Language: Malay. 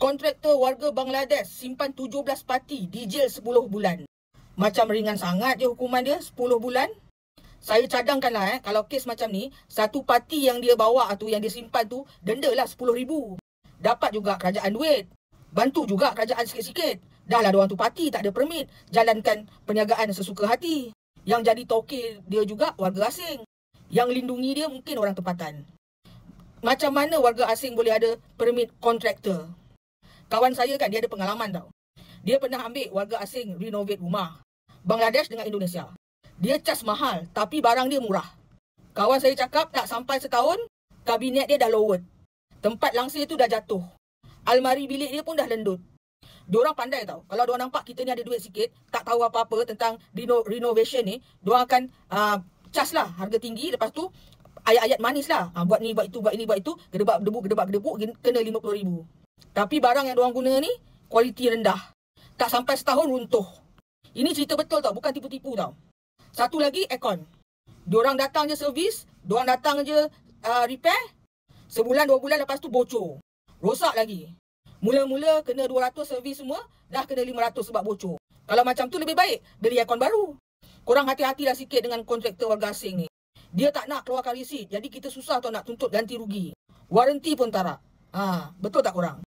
Kontraktor warga Bangladesh simpan 17 parti di jel 10 bulan. Macam ringan sangat je hukuman dia, 10 bulan. Saya cadangkanlah kalau kes macam ni, satu parti yang dia bawa tu, yang dia simpan tu, denda lah 10,000. Dapat juga kerajaan duit. Bantu juga kerajaan sikit-sikit. Dah lah diorang tu parti, tak ada permit. Jalankan perniagaan sesuka hati. Yang jadi tokil dia juga warga asing. Yang lindungi dia mungkin orang tempatan. Macam mana warga asing boleh ada permit kontraktor? Kawan saya kan dia ada pengalaman tau. Dia pernah ambil warga asing renovate rumah. Bangladesh dengan Indonesia. Dia cas mahal tapi barang dia murah. Kawan saya cakap tak sampai setahun, kabinet dia dah lowered. Tempat langsir tu dah jatuh. Almari bilik dia pun dah lendut. Diorang pandai tau. Kalau diorang nampak kita ni ada duit sikit, tak tahu apa-apa tentang renovation ni, diorang akan cas lah harga tinggi. Lepas tu ayat-ayat manis lah. Buat ni, buat itu, buat ini, buat itu. Gedebak gedebuk, kena 50,000. Tapi barang yang diorang guna ni, kualiti rendah. Tak sampai setahun runtuh. Ini cerita betul tau, bukan tipu-tipu tau. Satu lagi, aircon. Diorang datang je servis, diorang datang je repair. Sebulan, 2 bulan lepas tu bocor. Rosak lagi. Mula-mula kena 200 servis semua, dah kena 500 sebab bocor. Kalau macam tu lebih baik, beli aircon baru. Korang hati-hatilah sikit dengan kontraktor warga asing ni. Dia tak nak keluarkan resit, jadi kita susah tau nak tuntut ganti rugi. Waranti pun tak nak. Betul tak korang?